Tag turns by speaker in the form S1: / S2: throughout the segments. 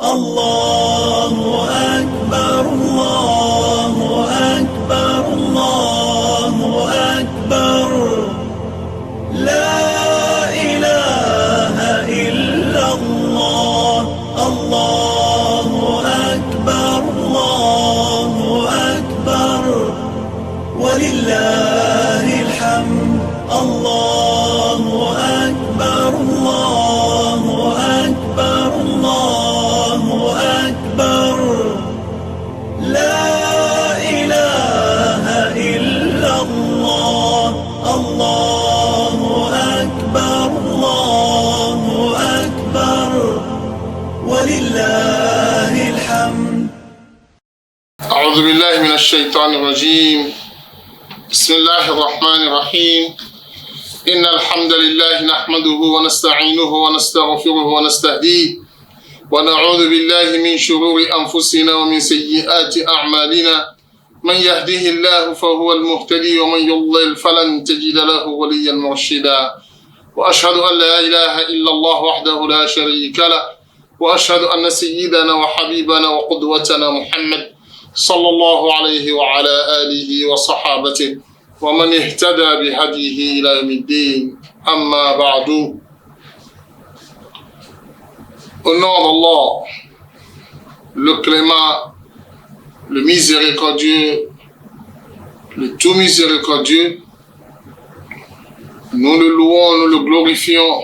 S1: الله أكبر الله أكبر الله أكبر لا إله إلا الله الله أكبر الله أكبر ولله الحمد الله أكبر الله أكبر الله أكبر لا إله إلا الله الله أكبر الله أكبر ولله الحمد.
S2: أعوذ بالله من الشيطان الرجيم. بسم الله الرحمن الرحيم. إن الحمد لله نحمده ونستعينه ونستغفره ونستهديه ونعوذ بالله من شرور أنفسنا ومن سيئات أعمالنا. من يهده الله فهو المهتدي ومن يضلل فلن تجد له وليا مرشدا. وأشهد أن لا إله إلا الله وحده لا شريك له وأشهد أن سيدنا وحبيبنا وقدوتنا محمد صلى الله عليه وعلى آله وصحابته ومن اهتدى بهديه إلى يوم الدين. أما بعد. Au nom d'Allah, le clément, le miséricordieux, le tout miséricordieux, nous le louons, nous le glorifions,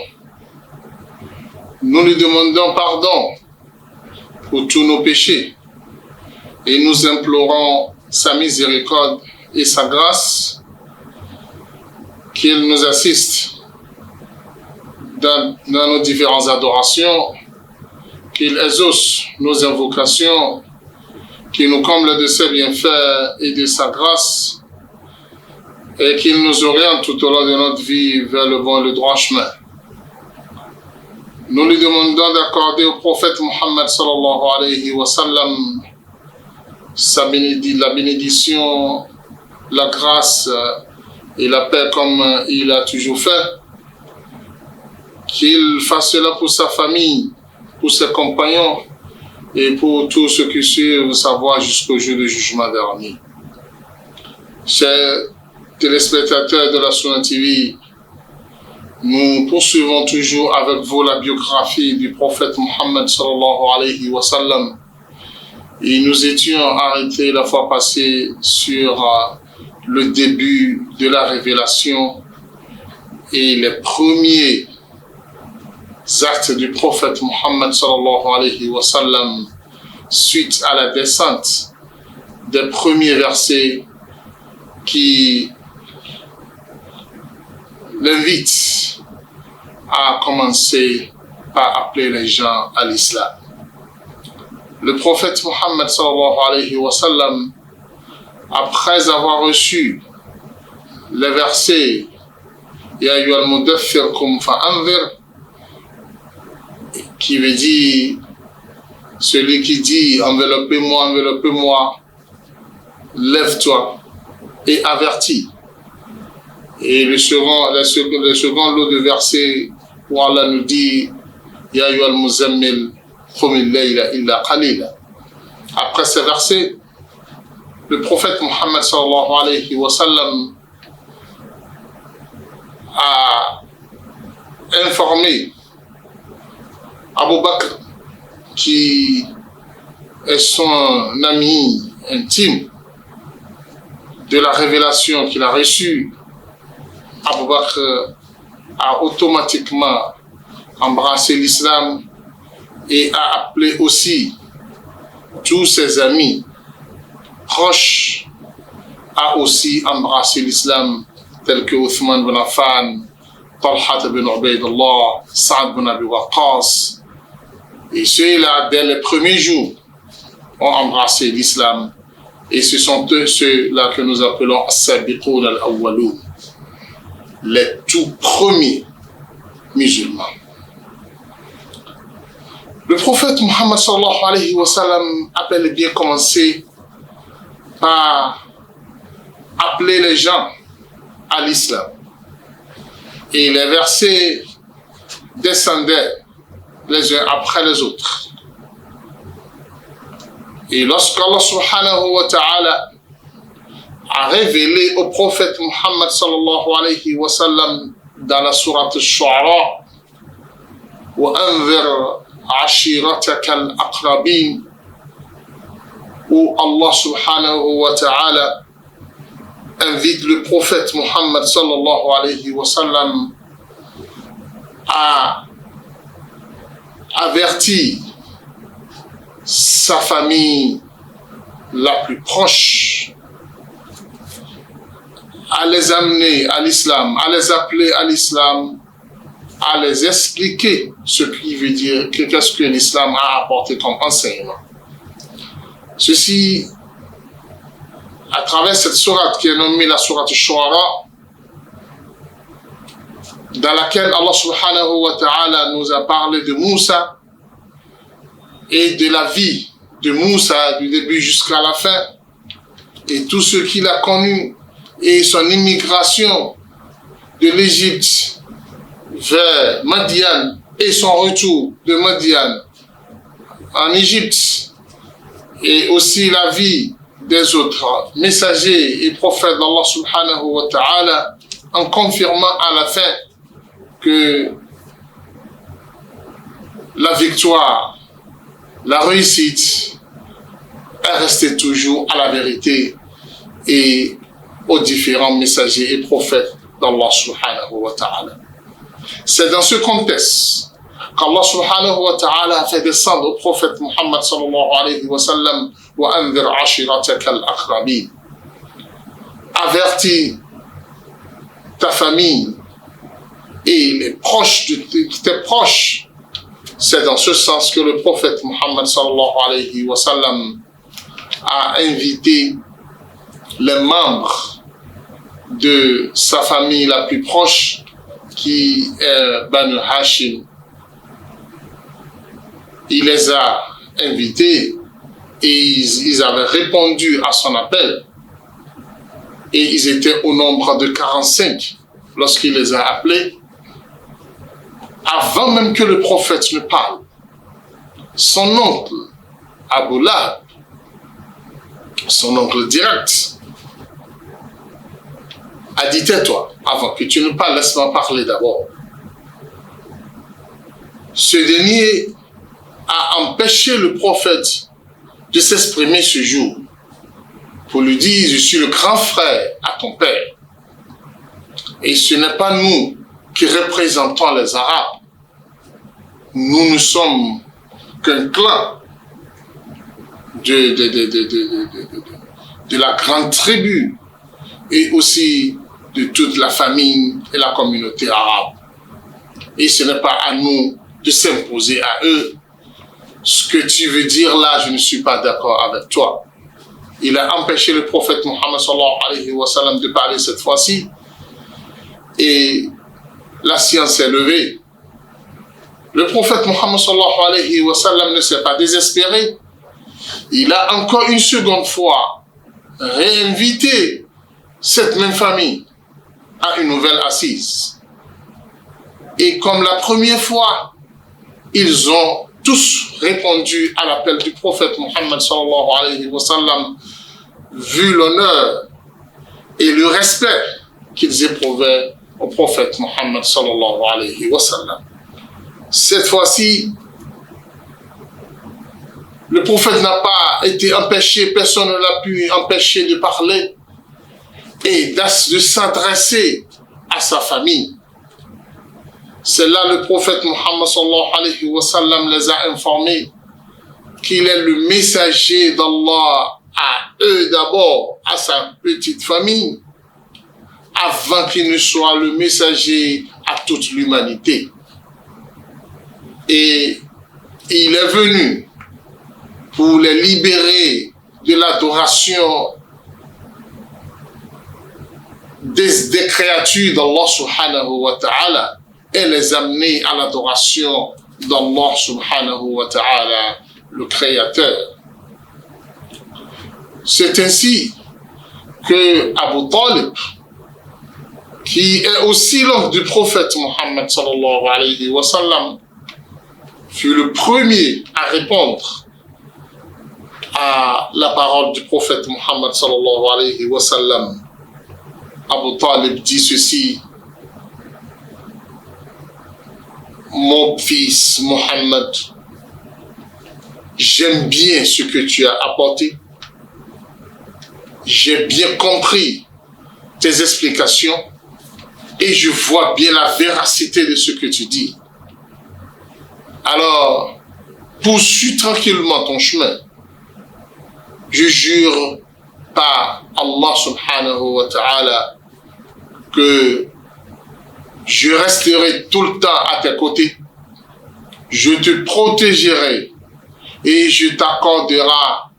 S2: nous lui demandons pardon pour tous nos péchés et nous implorons sa miséricorde et sa grâce, qu'il nous assiste dans nos différentes adorations, qu'il exauce nos invocations, qu'il nous comble de ses bienfaits et de sa grâce, et qu'il nous oriente tout au long de notre vie vers le bon et le droit chemin. Nous lui demandons d'accorder au prophète Muhammad sallallahu alayhi wa sallam la bénédiction, la grâce et la paix comme il a toujours fait, qu'il fasse cela pour sa famille, pour ses compagnons et pour tous ceux qui suivent sa voie jusqu'au jour du jugement dernier. Chers téléspectateurs de la Sunna TV, nous poursuivons toujours avec vous la biographie du prophète Muhammad sallallahu alayhi wa sallam. Et nous étions arrêtés la fois passée sur le début de la révélation et les premiers actes du prophète Muhammad sallallahu alayhi wa sallam suite à la descente des premiers versets qui l'invitent à commencer par appeler les gens à l'islam. Le prophète Muhammad sallallahu alayhi wa sallam, après avoir reçu les versets Ya ayyuhal mudaththir qum fa'anzir, qui veut dire celui qui dit enveloppez-moi, enveloppez-moi, lève-toi et avertis. Et le second lot de versets où Allah nous dit Ya ayyuhal muzammil qumil layla illa qalila. Après ces versets, le prophète Muhammad sallallahu alayhi wa sallam a informé Abu Bakr, qui est son ami intime, de la révélation qu'il a reçue. Abu Bakr a automatiquement embrassé l'islam et a appelé aussi tous ses amis proches à aussi embrasser l'islam, tels que Uthman bin Affan, Talha bin Ubaydullah, Sa'd bin Abi Waqqas. Et ceux-là, dès les premiers jours, ont embrassé l'islam. Et ce sont ceux-là que nous appelons As-Sabiqoun al-Awwaloun, les tout premiers musulmans. Le prophète Muhammad sallallahu alayhi wa sallam a bel et bien commencé par appeler les gens à l'islam. Et les versets descendaient les uns après les autres. Et lorsqu'Allah subhanahu wa ta'ala a révélé au prophète Muhammad sallallahu alayhi wa sallam dans la sourate Al-Shu'ara وَأَنذِرْ عَشِيرَتَكَ الْأَقْرَبِينَ, où Allah subhanahu wa ta'ala invite le prophète Muhammad sallallahu alayhi wa sallam à avertir sa famille la plus proche, à les amener à l'islam, à les appeler à l'islam, à les expliquer ce qui veut dire, qu'est-ce que l'islam a apporté comme enseignement. Ceci, à travers cette sourate qui est nommée la sourate Al-Shu'ara, dans laquelle Allah subhanahu wa ta'ala nous a parlé de Moussa et de la vie de Moussa du début jusqu'à la fin et tout ce qu'il a connu et son immigration de l'Égypte vers Madian et son retour de Madian en Égypte, et aussi la vie des autres messagers et prophètes d'Allah subhanahu wa ta'ala, en confirmant à la fin que la victoire, la réussite est restée toujours à la vérité et aux différents messagers et prophètes d'Allah subhanahu wa ta'ala. C'est dans ce contexte qu'Allah subhanahu wa ta'ala a fait descendre au prophète Muhammad sallallahu alayhi wa sallam وَأَنذِرْ عَشِيرَتَكَ الْأَقْرَبِينَ. Avertis ta famille et les proches de tes proches. C'est dans ce sens que le prophète Muhammad sallallahu alayhi wa sallam a invité les membres de sa famille la plus proche, qui est Banu Hashim. Il les a invités et ils avaient répondu à son appel. Et ils étaient au nombre de 45 lorsqu'il les a appelés. Avant même que le prophète ne parle, son oncle, Abu Lahab, son oncle direct, a dit: tais-toi, avant que tu ne parles, laisse-moi parler d'abord. Ce dernier a empêché le prophète de s'exprimer ce jour pour lui dire: je suis le grand frère à ton père. Et ce n'est pas nous qui représentons les Arabes. Nous ne sommes qu'un clan de la grande tribu et aussi de toute la famille et la communauté arabe. Et ce n'est pas à nous de s'imposer à eux. Ce que tu veux dire là, je ne suis pas d'accord avec toi. Il a empêché le prophète Muhammad sallallahu alayhi wa sallam de parler cette fois-ci. Et la science est levée. Le prophète Muhammad sallallahu alayhi wa sallam ne s'est pas désespéré. Il a encore une seconde fois réinvité cette même famille à une nouvelle assise. Et comme la première fois, ils ont tous répondu à l'appel du prophète Muhammad sallallahu alayhi wa sallam, vu l'honneur et le respect qu'ils éprouvaient au prophète Muhammad sallallahu alayhi wa sallam. Cette fois-ci, le prophète n'a pas été empêché, personne ne l'a pu empêcher de parler et de s'adresser à sa famille. C'est là le prophète Muhammad sallallahu alayhi wa sallam les a informés qu'il est le messager d'Allah à eux d'abord, à sa petite famille, avant qu'il ne soit le messager à toute l'humanité. Et il est venu pour les libérer de l'adoration des créatures d'Allah subhanahu wa ta'ala et les amener à l'adoration d'Allah subhanahu wa ta'ala, le Créateur. C'est ainsi que Abu Talib, qui est aussi l'oncle du prophète Muhammad sallallahu alayhi wa sallam, fut le premier à répondre à la parole du prophète Muhammad sallallahu alayhi wa sallam, Abu Talib dit ceci: mon fils Muhammad, j'aime bien ce que tu as apporté, j'ai bien compris tes explications et je vois bien la véracité de ce que tu dis. Alors, poursuis tranquillement ton chemin. Je jure par Allah subhanahu wa ta'ala que je resterai tout le temps à tes côtés. Je te protégerai et je t'accorderai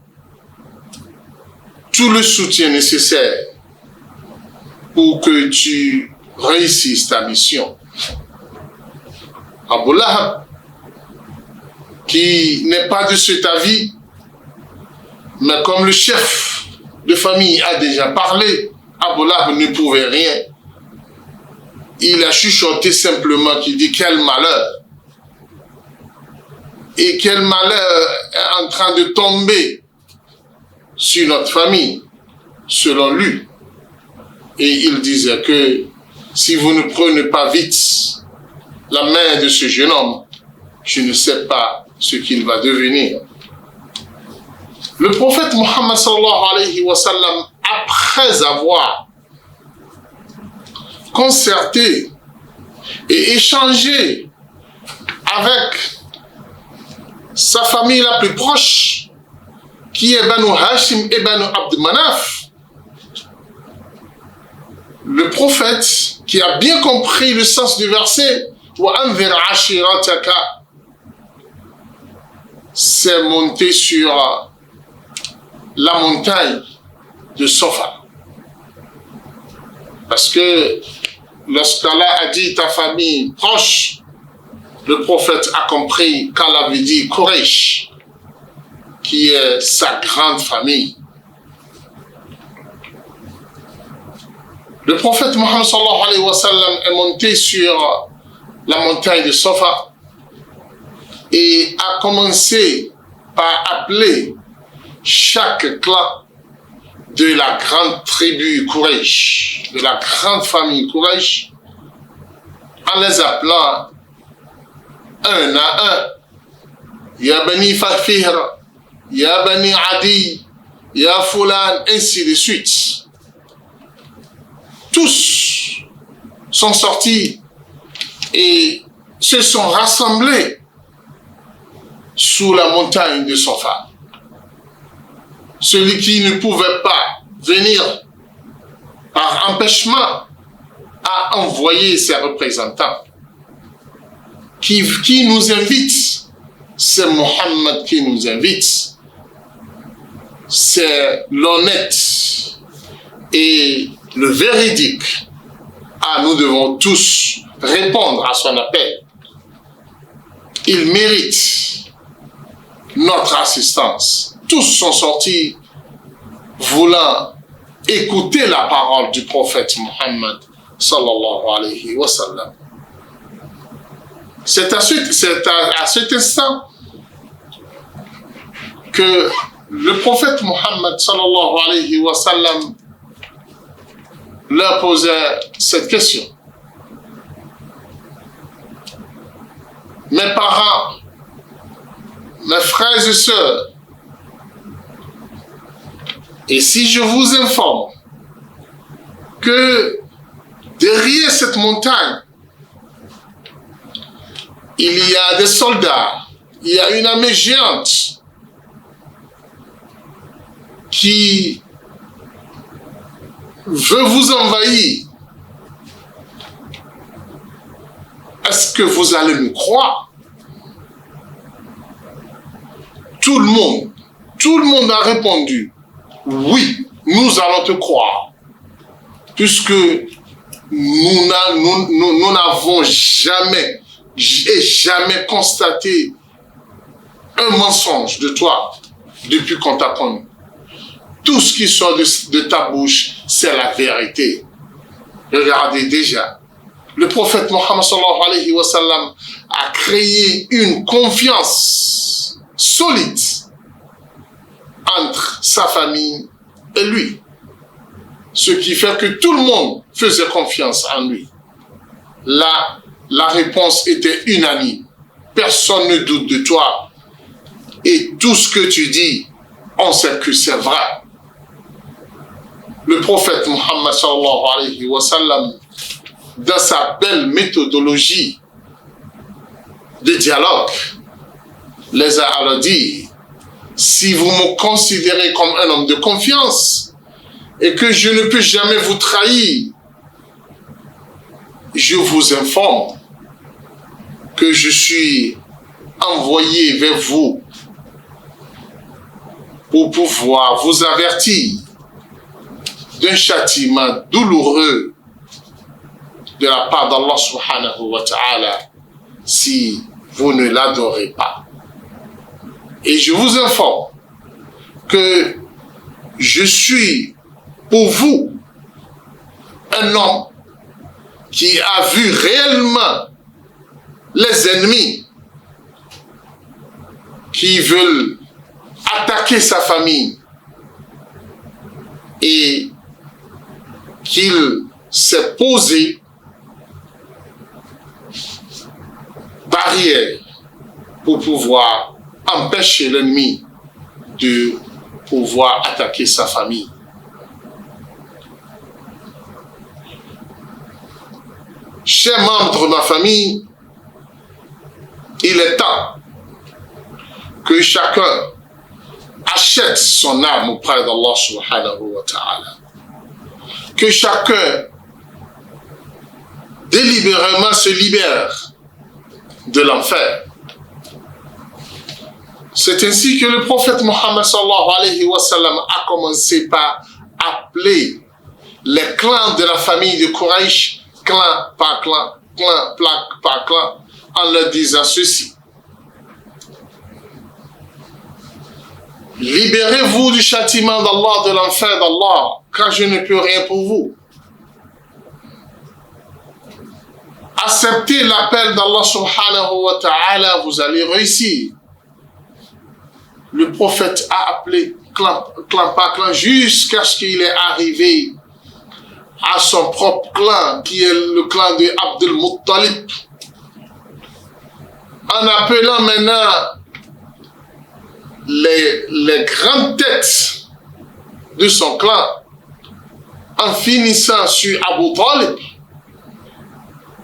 S2: tout le soutien nécessaire pour que tu réussisses ta mission. Abu Lahab, qui n'est pas de cet avis, mais comme le chef de famille a déjà parlé, Abu Lahab ne pouvait rien. Il a chuchoté simplement qu'il dit: quel malheur! Et quel malheur est en train de tomber sur notre famille, selon lui. Et il disait que si vous ne prenez pas vite la main de ce jeune homme, je ne sais pas ce qu'il va devenir. Le prophète Muhammad sallallahu alayhi wa sallam, après avoir concerté et échangé avec sa famille la plus proche, qui est Banu Hashim et Banu Abd Manaf, le prophète, qui a bien compris le sens du verset wa anzir ashirataka, s'est monté sur la montagne de Safa. Parce que lorsqu'Allah a dit ta famille proche, le prophète a compris qu'Allah avait dit Quraysh, qui est sa grande famille. Le prophète Muhammad sallallahu alayhi wa sallam est monté sur la montagne de Safa et a commencé par appeler chaque clan de la grande tribu Quraysh, de la grande famille Quraysh, en les appelant un à un. Ya Bani Fafir, Ya Bani Adi, Ya Fulan, ainsi de suite. Tous sont sortis et se sont rassemblés sous la montagne de Safa. Celui qui ne pouvait pas venir par empêchement a envoyé ses représentants. Qui nous invite? C'est Mohammed qui nous invite. C'est l'honnête et le véridique. Ah, nous devons tous répondre à son appel. Il mérite notre assistance. Tous sont sortis voulant écouter la parole du prophète Muhammad sallallahu alayhi wa sallam. C'est à cet instant que le prophète Muhammad sallallahu alayhi wa sallam leur posait cette question. Mes parents, mes frères et sœurs, et si je vous informe que derrière cette montagne, il y a des soldats, il y a une armée géante qui veut vous envahir, est-ce que vous allez me croire? Tout le monde a répondu, oui, nous allons te croire, puisque nous n'avons jamais constaté un mensonge de toi depuis qu'on t'a connu. Tout ce qui sort de ta bouche, c'est la vérité. Regardez déjà, le prophète Mohammed sallallahu alayhi wa sallam a créé une confiance solide sa famille et lui. Ce qui fait que tout le monde faisait confiance en lui. Là, la réponse était unanime. Personne ne doute de toi. Et tout ce que tu dis, on sait que c'est vrai. Le prophète Muhammad sallallahu alayhi wa sallam, dans sa belle méthodologie de dialogue, les a alors dit, si vous me considérez comme un homme de confiance et que je ne peux jamais vous trahir, je vous informe que je suis envoyé vers vous pour pouvoir vous avertir d'un châtiment douloureux de la part d'Allah subhanahu wa ta'ala si vous ne l'adorez pas. Et je vous informe que je suis pour vous un homme qui a vu réellement les ennemis qui veulent attaquer sa famille et qu'il s'est posé barrière pour pouvoir empêcher l'ennemi de pouvoir attaquer sa famille. Chers membres de ma famille, il est temps que chacun achète son âme auprès d'Allah subhanahu wa ta'ala. Que chacun délibérément se libère de l'enfer. C'est ainsi que le prophète Mohammed sallallahu alayhi wa sallam a commencé par appeler les clans de la famille de Quraysh, clan par clan, clan par clan, en leur disant ceci. Libérez-vous du châtiment d'Allah, de l'enfer d'Allah, car je ne peux rien pour vous. Acceptez l'appel d'Allah subhanahu wa ta'ala, vous allez réussir. Le prophète a appelé clan par clan jusqu'à ce qu'il est arrivé à son propre clan, qui est le clan de Abdul Muttalib. En appelant maintenant les grandes têtes de son clan, en finissant sur Abu Talib,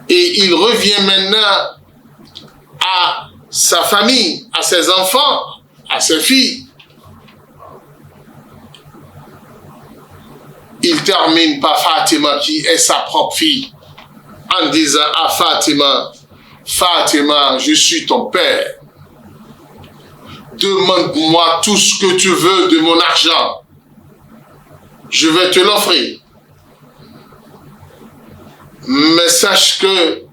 S2: et il revient maintenant à sa famille, à ses enfants, à ses filles. Il termine par Fatima, qui est sa propre fille, en disant à Fatima, Fatima, je suis ton père. Demande-moi tout ce que tu veux de mon argent. Je vais te l'offrir. Mais sache que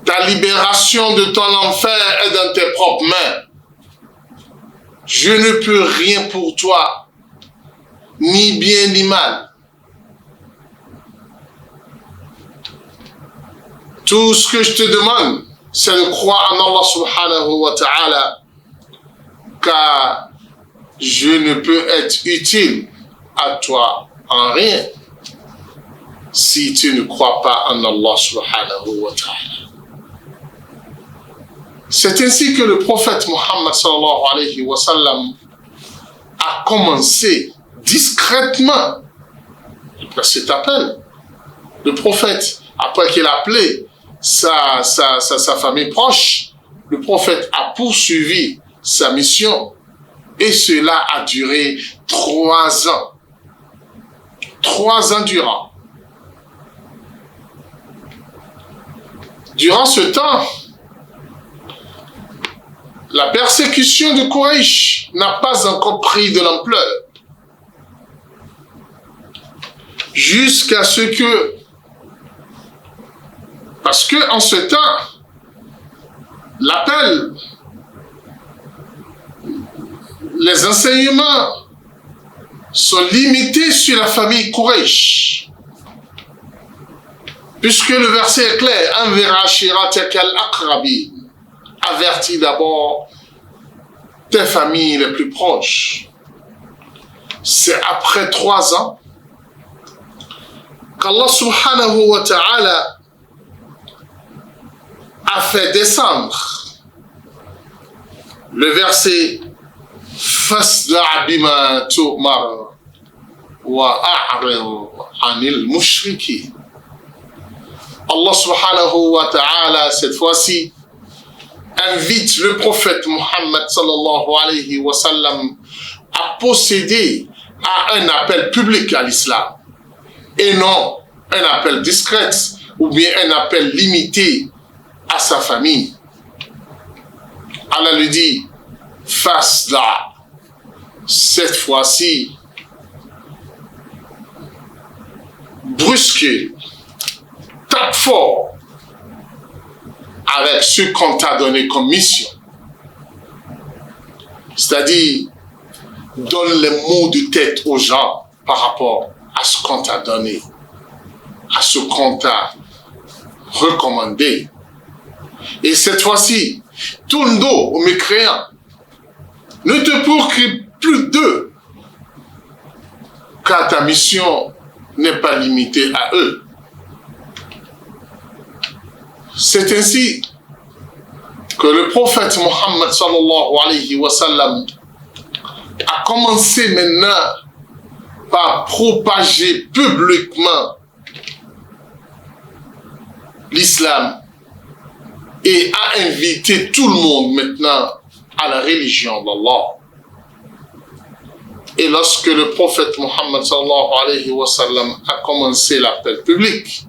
S2: ta libération de ton enfer est dans tes propres mains. Je ne peux rien pour toi, ni bien ni mal. Tout ce que je te demande, c'est de croire en Allah subhanahu wa ta'ala, car je ne peux être utile à toi en rien si tu ne crois pas en Allah subhanahu wa ta'ala. C'est ainsi que le prophète Muhammad sallallahu alayhi wa sallam a commencé discrètement cet appel. Le prophète, après qu'il a appelé sa famille proche, le prophète a poursuivi sa mission et cela a duré 3 ans. 3 ans durant. Durant ce temps, la persécution de Quraysh n'a pas encore pris de l'ampleur. Jusqu'à ce que, parce que en ce temps, l'appel, les enseignements sont limités sur la famille Quraysh. Puisque le verset est clair, Anzir ashiratak al-aqrabin, avertis d'abord tes familles les plus proches. c'est après 3 ans qu'Allah subhanahu wa ta'ala a fait descendre le verset Fasda' bima tu'mar wa a'rid 'anil mushriki. Allah subhanahu wa ta'ala, cette fois-ci, invite le prophète Muhammad sallallahu alayhi wa sallam à procéder à un appel public à l'islam et non un appel discret ou bien un appel limité à sa famille. Allah lui dit, Fasda', cette fois-ci, brusque, tape fort avec ce qu'on t'a donné comme mission. C'est-à-dire, donne les mots de tête aux gens par rapport à ce qu'on t'a donné, à ce qu'on t'a recommandé. Et cette fois-ci, tourne dos aux mécréants. Ne te procure plus d'eux, car ta mission n'est pas limitée à eux. C'est ainsi que le prophète Muhammad sallallahu alayhi wa sallam a commencé maintenant par propager publiquement l'islam et a invité tout le monde maintenant à la religion d'Allah. Et lorsque le prophète Muhammad sallallahu alayhi wa sallam a commencé l'appel public,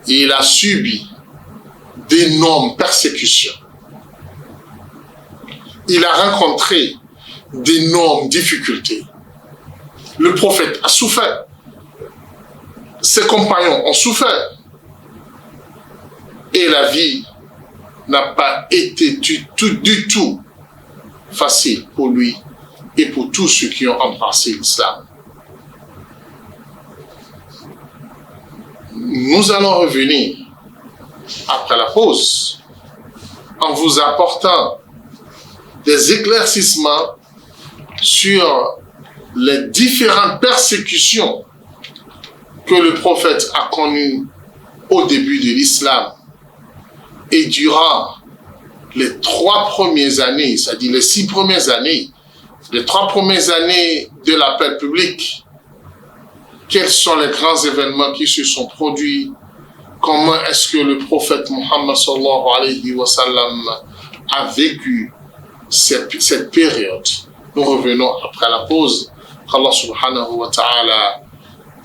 S2: il a subi d'énormes persécutions. Il a rencontré d'énormes difficultés. Le prophète a souffert. Ses compagnons ont souffert. Et la vie n'a pas été du tout facile pour lui et pour tous ceux qui ont embrassé l'islam. Nous allons revenir après la pause en vous apportant des éclaircissements sur les différentes persécutions que le prophète a connues au début de l'islam et durant les 3 premières années, c'est-à-dire les 6 premières années, les 3 premières années de l'appel public. Quels sont les grands événements qui se sont produits? Comment est-ce que le prophète Muhammad sallallahu alayhi wa sallam a vécu cette période? Nous revenons après la pause. Qu'Allah subhanahu wa ta'ala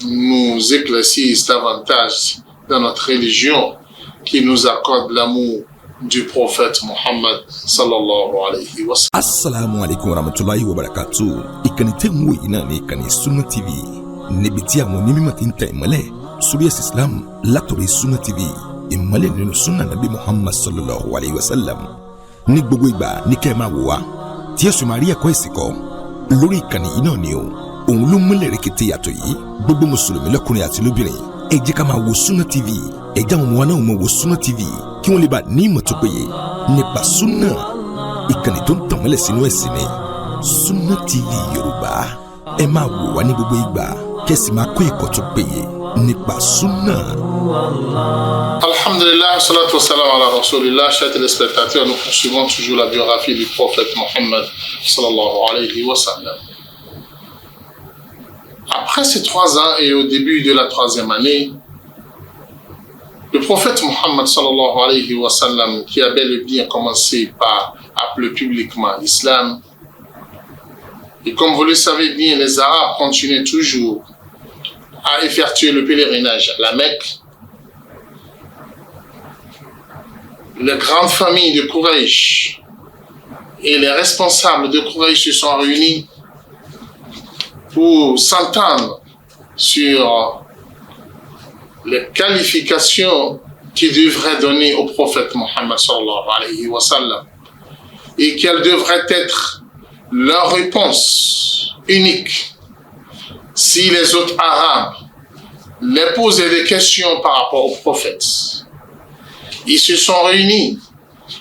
S2: nous éclaircisse davantage dans notre religion, qui nous accorde l'amour du prophète Muhammad sallallahu alayhi wa sallam.
S3: Assalamu alaikum warahmatullahi wabarakatuh. Ìkànnì tẹ́ ń wò yìí náà ní ìkànnì Sunna TV. Níbi tí àwọn onímọ̀ ti ń tẹ ìmọ́lẹ̀ sórí ẹ̀sìn Islam látòrí Sunna TV. Ìmọ́lẹ̀ nínú Sunna Nabi Muhammad sallallahu alayhi wa sallam. Ní gbogbo ìgbà ní kẹ́ ẹ máa wò wá tí ẹ sì máa rí ẹ̀kọ́ ìsìn kọ́ lórí ìkànnì yìí náà ni o. Òun ló múlẹ̀ rẹ̀kẹ̀tẹ̀ yàtọ̀ yìí. Gbogbo mùsùlùmí lọ́kùnrin àti lóbìnrin, ẹ jẹ́ ká máa wo Sunna TV. Ẹ jẹ́ àwọn ọmọ wa náà máa wo Sunna TV kí wọ́n lè bá ní ìmọ̀ tó péye nípa Sunna. Ìkànnì tó ń tàn mọ́lẹ̀ sínú ẹ̀sìn ni Sunna TV Yorùbá. Ẹ máa wò wá ní gbogbo ìgbà kẹ́sì máa kọ́ ẹ̀kọ́ tó péye nípa Sunna.
S2: Alhamdulillah, salatu wa salam ala rasulillah. Chers téléspectateurs, nous poursuivons toujours la biographie du prophète Muhammad sallallahu alayhi wa sallam. Après ces 3 ans et au début de la 3e année, le prophète Muhammad sallallahu alayhi wa sallam, qui a bel et bien commencé par appeler publiquement l'islam, et comme vous le savez bien, les Arabes continuaient toujours à effectuer le pèlerinage à la Mecque. Les grandes familles de Quraysh et les responsables de Quraysh se sont réunis pour s'entendre sur les qualifications qu'ils devraient donner au prophète Muhammad sallallahu alayhi wa sallam et quelle devrait être leur réponse unique si les autres Arabes les posaient des questions par rapport au prophète. Ils se sont réunis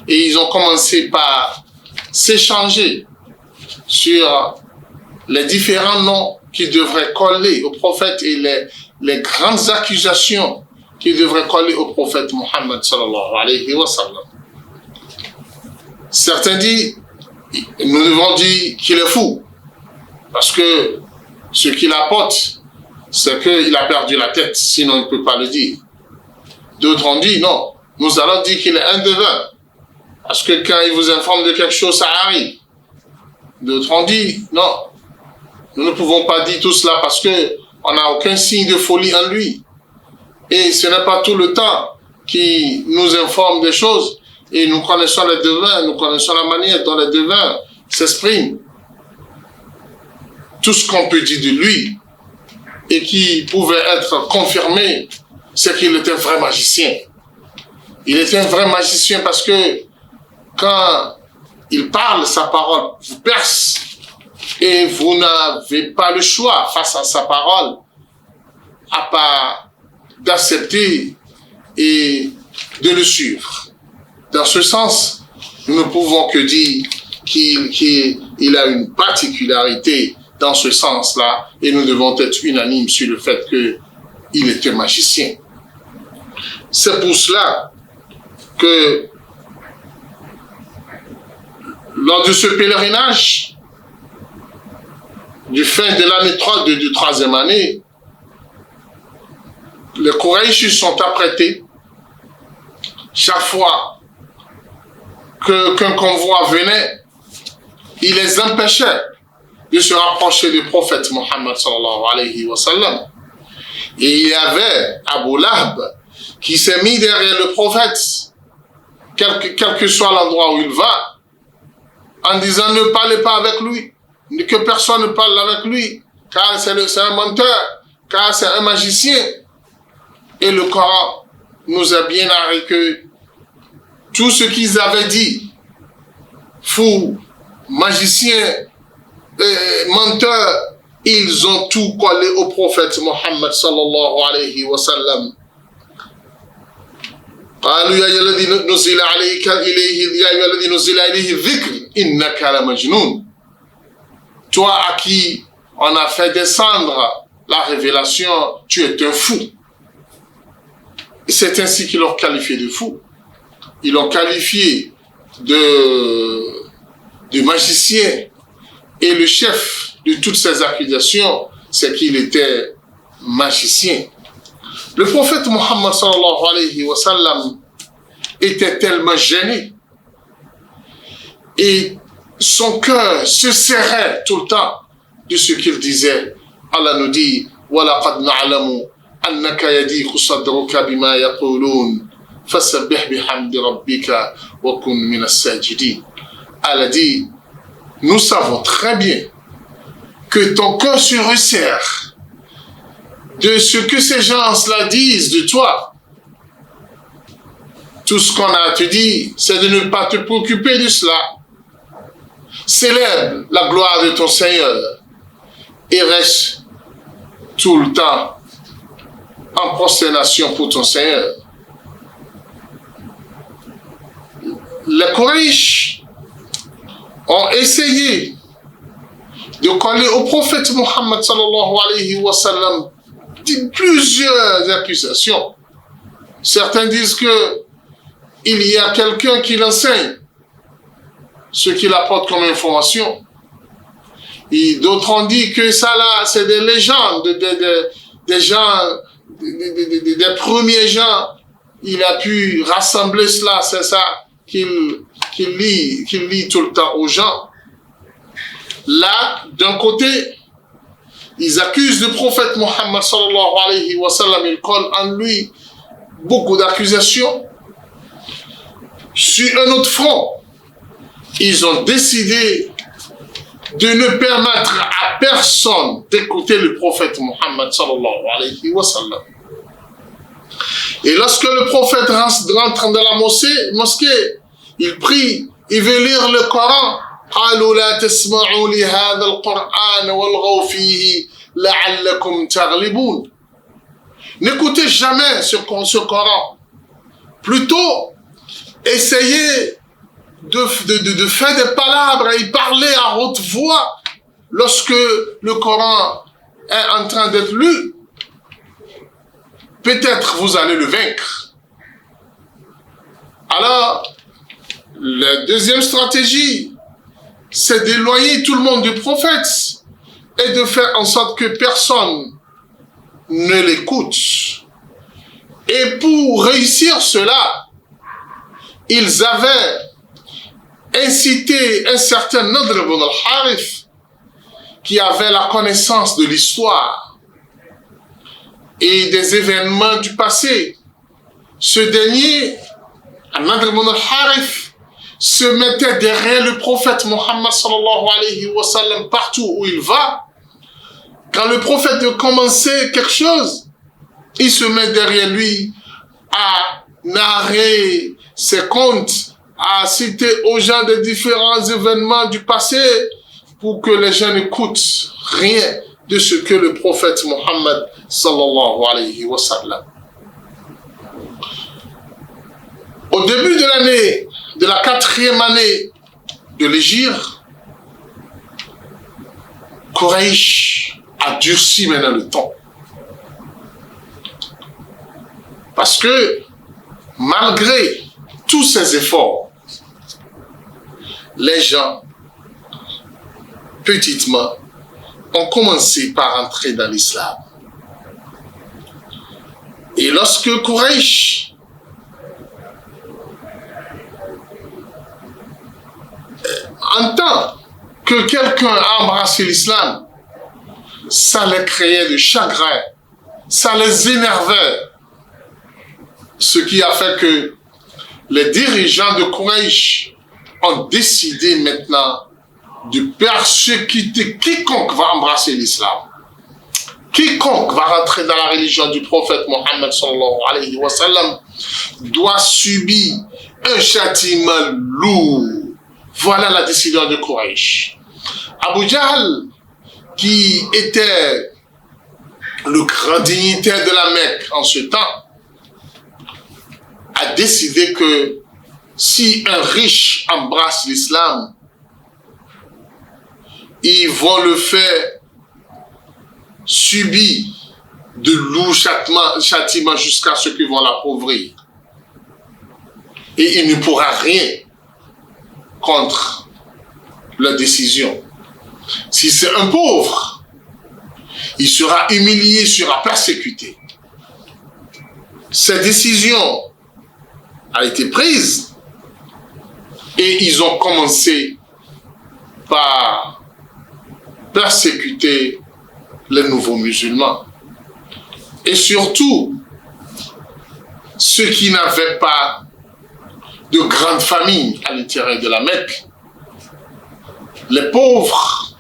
S2: et ils ont commencé par s'échanger sur les différents noms qui devraient coller au prophète et les grandes accusations qui devraient coller au prophète Muhammad sallallahu alayhi wa sallam. Certains disent, nous devons dire qu'il est fou, parce que ce qu'il apporte, c'est qu'il a perdu la tête, sinon il ne peut pas le dire. D'autres ont dit, non, nous allons dire qu'il est un devin, parce que quand il vous informe de quelque chose, ça arrive. D'autres ont dit, non, nous ne pouvons pas dire tout cela parce qu'on n'a aucun signe de folie en lui. Et ce n'est pas tout le temps qu'il nous informe des choses. Et nous connaissons les devins, nous connaissons la manière dont les devins s'expriment. Tout ce qu'on peut dire de lui et qui pouvait être confirmé, c'est qu'il était un vrai magicien. Il était un vrai magicien parce que quand il parle, sa parole vous perce et vous n'avez pas le choix face à sa parole à part d'accepter et de le suivre. Dans ce sens, nous ne pouvons que dire qu'il a une particularité dans ce sens-là et nous devons être unanimes sur le fait qu'il était magicien. C'est pour cela que lors de ce pèlerinage, du fin de l'année 3 de 3e année, les Quraysh sont apprêtés. Chaque fois qu'un convoi venait, il les empêchait de se rapprocher du prophète Muhammad sallallahu alayhi wa sallam. Et il y avait Abu Lahab qui s'est mis derrière le prophète, quel que soit l'endroit où il va, en disant ne parlez pas avec lui, que personne ne parle avec lui, car c'est un menteur, car c'est un magicien. Et le Coran nous a bien arrêté que tout ce qu'ils avaient dit, fou, magicien, menteur, ils ont tout collé au prophète Muhammad sallallahu alayhi wa sallam. قالوا يا أيها الذي نزل عليك إليه يا أيها الذي نزل إليه الذكر إنك لمجنون. Toi à qui on a fait descendre la révélation, tu es un fou. C'est ainsi qu'ils l'ont qualifié de fou. Ils l'ont qualifié de magicien. Et le chef de toutes ces accusations, c'est qu'il était magicien. Le prophète Muhammad sallallahu alayhi wa sallam était tellement gêné et son cœur se serrait tout le temps de ce qu'il disait. Allah nous dit وَلَقَدْ نَعْلَمُ أَنَّكَ يَدِيكُ صَدْرُكَ بِمَا يَقُولُونَ فَسَبِّحْ بِحَمْدِ رَبِّكَ وَكُنْ مِنَ السَّاجِدِينَ. Allah dit, nous savons très bien que ton cœur se resserre de ce que ces gens-là disent de toi. Tout ce qu'on a à te dire, c'est de ne pas te préoccuper de cela. Célèbre la gloire de ton Seigneur et reste tout le temps en prosternation pour ton Seigneur. Les Quraysh ont essayé de coller au prophète Muhammad sallallahu alayhi wa sallam plusieurs accusations. Certains disent que il y a quelqu'un qui l'enseigne ce qu'il apporte comme information. Et d'autres ont dit que ça là, c'est des légendes, des gens, des premiers gens. Il a pu rassembler cela, c'est ça qu'il lit tout le temps aux gens. Là, d'un côté, ils accusent le prophète Muhammad sallallahu alayhi wa sallam, ils collent en lui beaucoup d'accusations. Sur un autre front, ils ont décidé de ne permettre à personne d'écouter le prophète Muhammad sallallahu alayhi wa sallam. Et lorsque le prophète rentre dans la mosquée, il prie, il veut lire le Coran. قالوا لا تسمعوا لهذا القرآن والغوا فيه لعلكم تغلبون. N'écoutez jamais ce Coran. Plutôt, essayez de faire des palabres et parler à haute voix lorsque le Coran est en train d'être lu, peut-être vous allez le vaincre. Alors, la deuxième stratégie, c'est d'éloigner tout le monde du prophète et de faire en sorte que personne ne l'écoute. Et pour réussir cela, ils avaient incité un certain Nadr ibn al-Harith qui avait la connaissance de l'histoire et des événements du passé. Ce dernier, Nadr ibn al-Harith, se mettait derrière le prophète Mohammed sallallahu alayhi wa sallam partout où il va. Quand le prophète commençait quelque chose, il se met derrière lui à narrer ses contes, à citer aux gens des différents événements du passé pour que les gens n'écoutent rien de ce que le prophète Mohammed sallallahu alayhi wa sallam. Au début de l'année, de la 4e année de l'Hégire, Quraysh a durci maintenant le ton. Parce que malgré tous ces efforts, les gens, petitement, ont commencé par entrer dans l'islam. Et lorsque Quraysh entend que quelqu'un a embrassé l'islam, ça les créait de chagrin, ça les énervait. Ce qui a fait que les dirigeants de Quraysh ont décidé maintenant de persécuter quiconque va embrasser l'islam. Quiconque va rentrer dans la religion du prophète Mohammed sallallahu alayhi wa sallam doit subir un châtiment lourd. Voilà la décision de Quraysh. Abu Jahl, qui était le grand dignitaire de la Mecque en ce temps, a décidé que si un riche embrasse l'islam, ils vont le faire subir de lourds châtiments jusqu'à ce qu'ils vont l'appauvrir. Et il ne pourra rien contre leur décision. Si c'est un pauvre, il sera humilié, il sera persécuté. Cette décision a été prise et ils ont commencé par persécuter les nouveaux musulmans. Et surtout, ceux qui n'avaient pas de grande famille à l'intérieur de la Mecque, les pauvres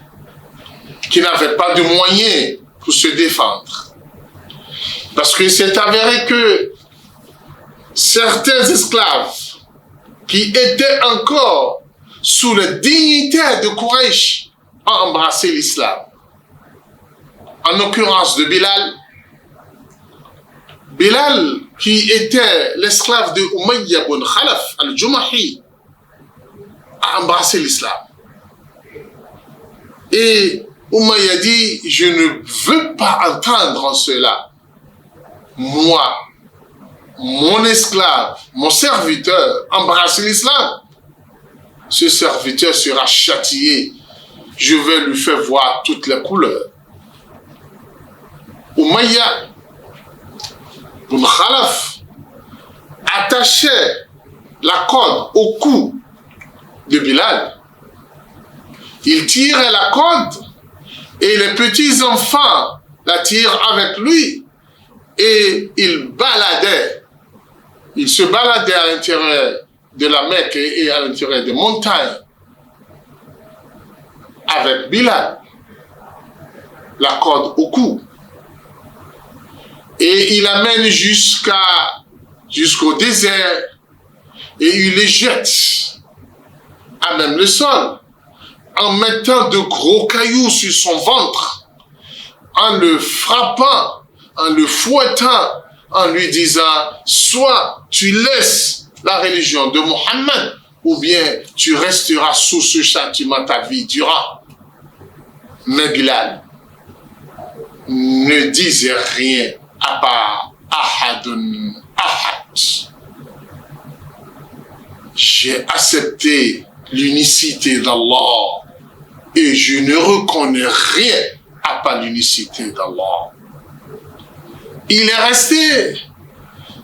S2: qui n'avaient pas de moyens pour se défendre. Parce que c'est avéré que certains esclaves qui étaient encore sous le dignitaire de Quraysh ont embrassé l'islam. En l'occurrence de Bilal. Bilal, qui était l'esclave de Umayya ibn Khalaf al-Jumahi, a embrassé l'islam. Et Umayya dit, je ne veux pas entendre cela. Moi, mon esclave, mon serviteur, embrasse l'islam. Ce serviteur sera châtié. Je vais lui faire voir toutes les couleurs. Umayya ibn Khalaf attachait la corde au cou de Bilal. Il tirait la corde et les petits enfants la tirent avec lui et il baladait. Il se baladait à l'intérieur de la Mecque et à l'intérieur des montagnes avec Bilal, la corde au cou. Et il amène jusqu'au désert et il les jette à même le sol en mettant de gros cailloux sur son ventre, en le frappant, en le fouettant, en lui disant soit tu laisses la religion de Mohammed ou bien tu resteras sous ce châtiment ta vie durant. Mais Bilal ne disait rien à part Ahadun Ahad. J'ai accepté l'unicité d'Allah et je ne reconnais rien à part l'unicité d'Allah. Il est resté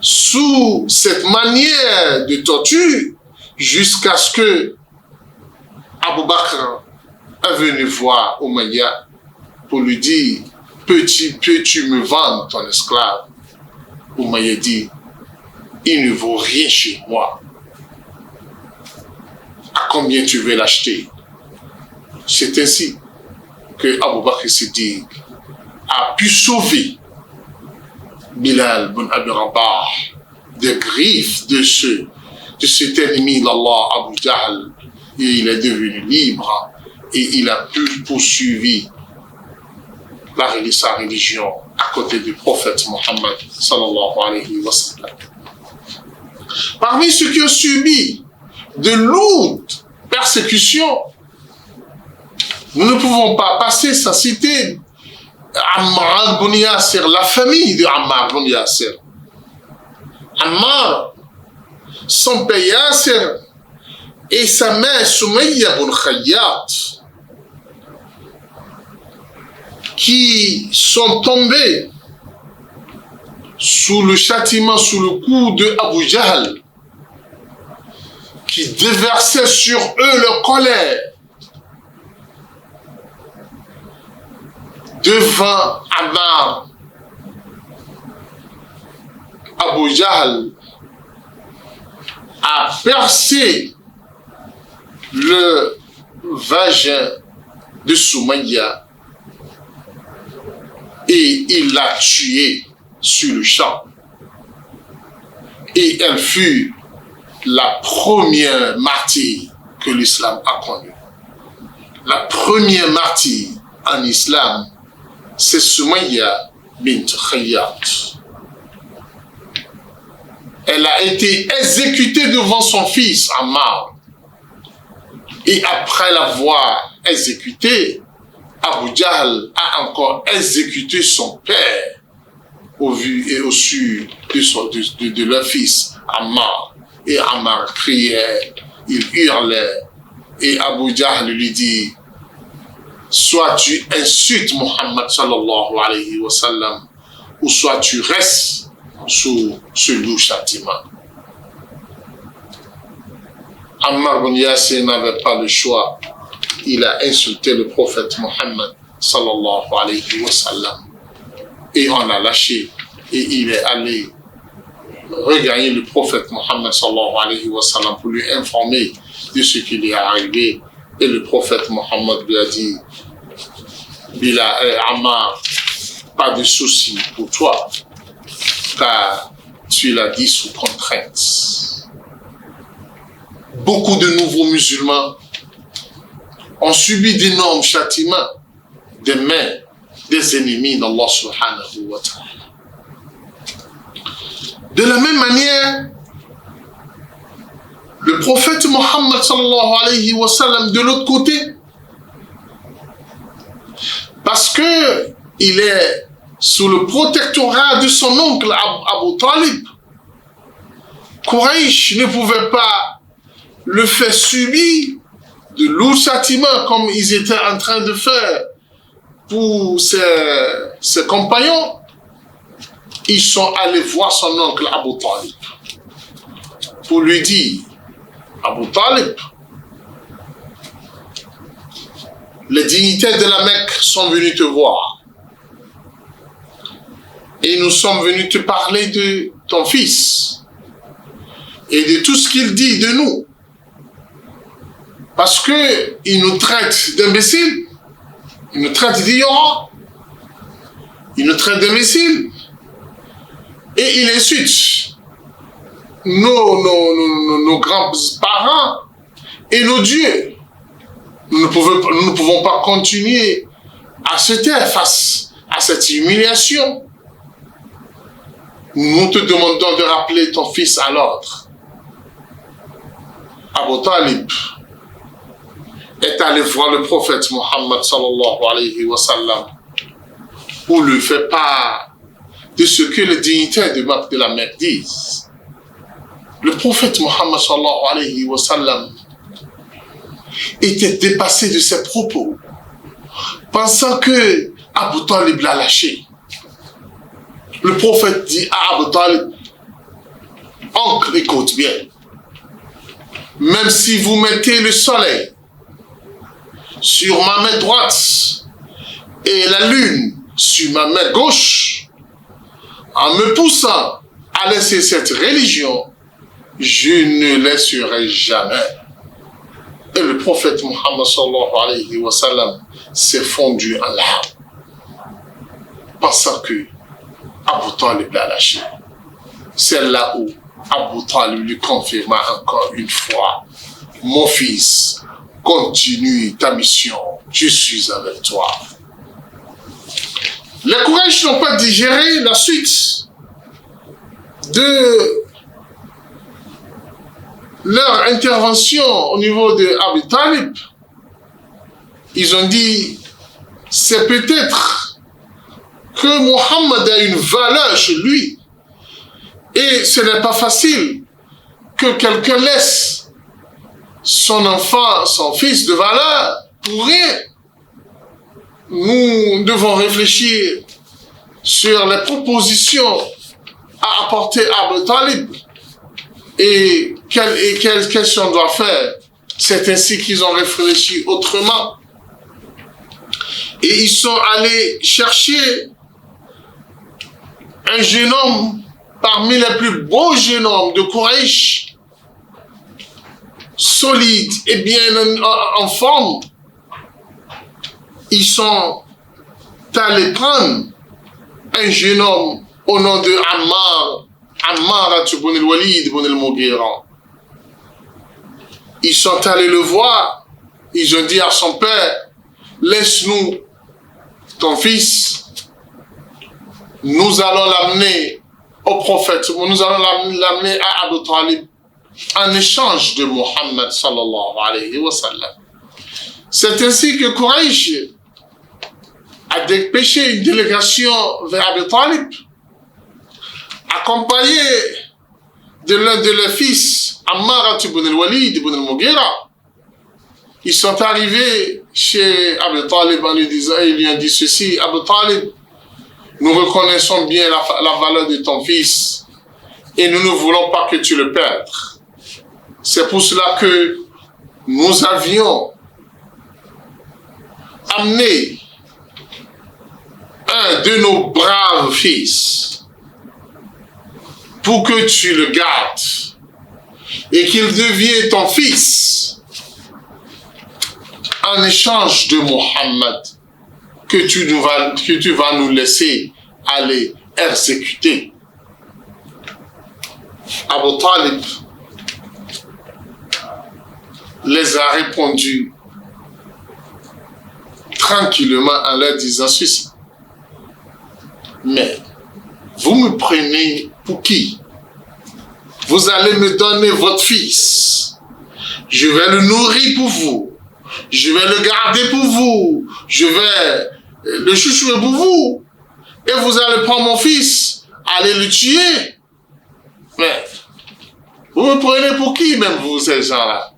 S2: sous cette manière de torture jusqu'à ce que Abu Bakr est venu voir Umayya pour lui dire: peux-tu me vendre ton esclave? Umayya dit: il ne vaut rien chez moi. À combien tu veux l'acheter? C'est ainsi que Abu Bakr Siddiq a pu sauver Bilal ibn Abi Rabah des griffes de cet ennemi d'Allah, Abu Jahl, et il est devenu libre et il a pu poursuivre sa religion à côté du prophète Mohammed sallallahu alayhi wa sallam. Parmi ceux qui ont subi de lourdes persécutions, nous ne pouvons pas passer sans citer Ammar ibn Yasir, la famille de Ammar ibn Yasir. Ammar, son père Yasir et sa mère Sumayya ibn Khayyat, qui sont tombés sous le châtiment, sous le coup de Abu Jahl, qui déversait sur eux leur colère. Devant Ammar, Abu Jahl a percé le vagin de Sumayya et il l'a tuée sur le champ. Et elle fut la première martyre que l'islam a connue. La première martyre en islam, c'est Sumayya bint Khayyat. Elle a été exécutée devant son fils Ammar. Et après l'avoir exécutée, Abu Jahl a encore exécuté son père au vu et au su de leur fils Ammar. Et Ammar criait, il hurlait, et Abu Jahl lui dit: soit tu insultes Muhammad sallallahu alayhi wa sallam, ou soit tu restes sous ce lourd châtiment. Ammar ibn Yasir n'avait pas le choix. Il a insulté le prophète Muhammad sallallahu alayhi wa sallam. Et on l'a lâché. Et il est allé regagner le prophète Muhammad sallallahu alayhi wa sallam pour lui informer de ce qui lui est arrivé. Et le prophète Muhammad lui a dit: Ammar, pas de souci pour toi, car tu l'as dit sous contrainte. Beaucoup de nouveaux musulmans ont subi d'énormes châtiments des mains des ennemis d'Allah subhanahu wa ta'ala. De la même manière, le prophète Muhammad sallallahu alayhi wa sallam, de l'autre côté, parce que il est sous le protectorat de son oncle Abu Talib, Quraysh ne pouvait pas le faire subir de lourds châtiments comme ils étaient en train de faire pour ses compagnons. Ils sont allés voir son oncle Abu Talib pour lui dire: Abu Talib, les dignitaires de la Mecque sont venus te voir et nous sommes venus te parler de ton fils et de tout ce qu'il dit de nous, parce que il nous traite d'imbéciles, il nous traite d'ignorants, il nous traite d'imbéciles et il insulte nos grands-parents et nos dieux. Nous ne pouvons pas continuer à se taire face à cette humiliation. Nous te demandons de rappeler ton fils à l'ordre. Abu Talib est allé voir le prophète Mohammed sallallahu alayhi wa sallam pour lui faire part de ce que les dignitaires de la Mecque disent. Le prophète Mohammed sallallahu alayhi wa sallam était dépassé de ses propos, pensant que Abu Talib l'a lâché. Le prophète dit à Abu Talib: oncle, écoute bien, même si vous mettez le soleil sur ma main droite et la lune sur ma main gauche, en me poussant à laisser cette religion, je ne laisserai jamais. Et le prophète Mohammed sallallahu alayhi wa sallam s'est fondu en larmes, pensant que Abu Talib l'a lâché. C'est là où Abu Talib lui confirma encore une fois: mon fils, continue ta mission, je suis avec toi. Les Quraysh n'ont pas digéré la suite de leur intervention au niveau de Abu Talib. Ils ont dit: c'est peut-être que Mohammed a une valeur chez lui et ce n'est pas facile que quelqu'un laisse son enfant, son fils de valeur pour rien. Nous devons réfléchir sur les propositions à apporter à Abu Talib et quelle question on doit faire. C'est ainsi qu'ils ont réfléchi autrement. Et ils sont allés chercher un jeune homme parmi les plus beaux jeunes hommes de Quraysh, solide et bien en forme. Ils sont allés prendre un jeune homme au nom de Ammar ibn al-Walid ibn al-Mughira. Ils sont allés le voir. Ils ont dit à son père: laisse-nous ton fils, nous allons l'amener au prophète, nous allons l'amener à Abu Talib en échange de Mohammed sallallahu alayhi wa sallam. C'est ainsi que Quraysh a dépêché une délégation vers Abu Talib, accompagné de l'un de leurs fils, Ammar ibn al-Walid ibn al-Mughira. Ils sont arrivés chez Abu Talib en lui disant, ils lui ont dit ceci: Abu Talib, nous reconnaissons bien la valeur de ton fils et nous ne voulons pas que tu le perdes. C'est pour cela que nous avions amené un de nos braves fils pour que tu le gardes et qu'il devienne ton fils en échange de Mohammed que tu vas nous laisser aller exécuter. Abu Talib les a répondu tranquillement en leur disant ceci: mais vous me prenez pour qui? Vous allez me donner votre fils, je vais le nourrir pour vous, je vais le garder pour vous, je vais le chouchouer pour vous, et vous allez prendre mon fils, aller le tuer. Mais vous me prenez pour qui, même vous, ces gens-là?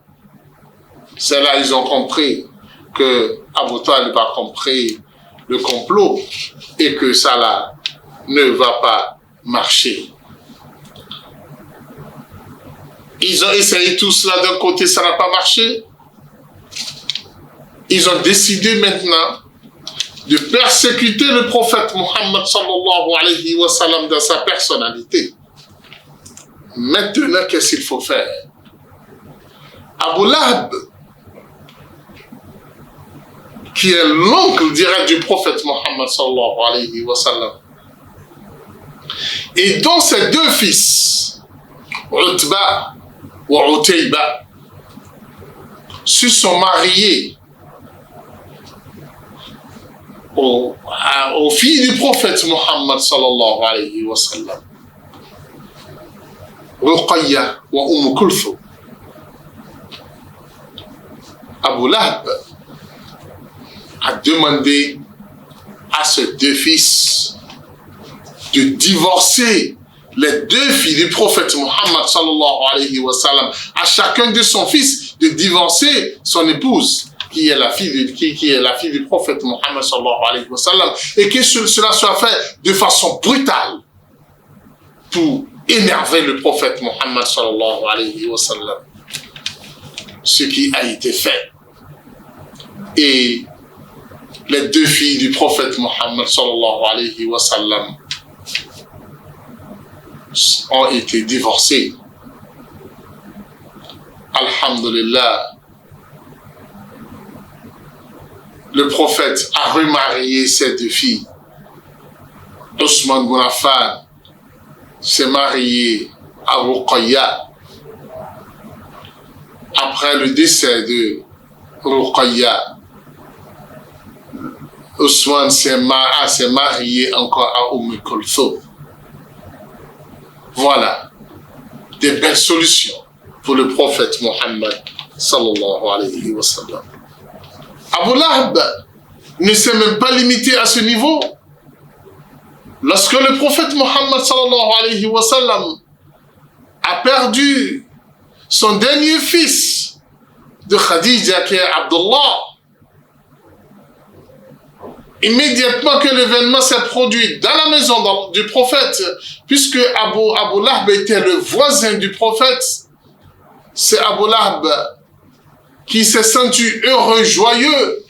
S2: C'est là ils ont compris que Abu Talib a compris le complot et que ça là ne va pas marcher. Ils ont essayé tout cela d'un côté, ça n'a pas marché. Ils ont décidé maintenant de persécuter le prophète Mohammed sallallahu alayhi wa sallam dans sa personnalité. Maintenant, qu'est-ce qu'il faut faire? Abu Lahab, qui est l'oncle direct du prophète Mohammed sallallahu alayhi wa sallam, et dont ses deux fils, Utba ou Utayba, se sont mariés aux filles du prophète Mohammed sallallahu alayhi wa sallam, Ruqayya wa Kulthum. Abu Lahab a demandé à ses deux fils de divorcer les deux filles du prophète Muhammad sallallahu alayhi wa sallam, à chacun de son fils de divorcer son épouse, qui est la fille du prophète Muhammad sallallahu alayhi wa sallam, et que cela soit fait de façon brutale pour énerver le prophète Muhammad sallallahu alayhi wa sallam. Ce qui a été fait. Et les deux filles du prophète Muhammad sallallahu alayhi wa sallam ont été divorcées. Alhamdulillah. Le prophète a remarié ses deux filles. Ousmane bin Affan s'est marié à Ruqayya. Après le décès de Ruqayya, Ousmane s'est marié encore à Kulthum. Voilà des belles solutions pour le prophète Muhammad sallallahu alayhi wa sallam. Abu Lahab ne s'est même pas limité à ce niveau. Lorsque le prophète Muhammad sallallahu alayhi wa sallam a perdu son dernier fils de Khadija, qui est Abdullah, immédiatement que l'événement s'est produit dans la maison du prophète, puisque Abu Lahab était le voisin du prophète, c'est Abu Lahab qui s'est senti heureux, joyeux.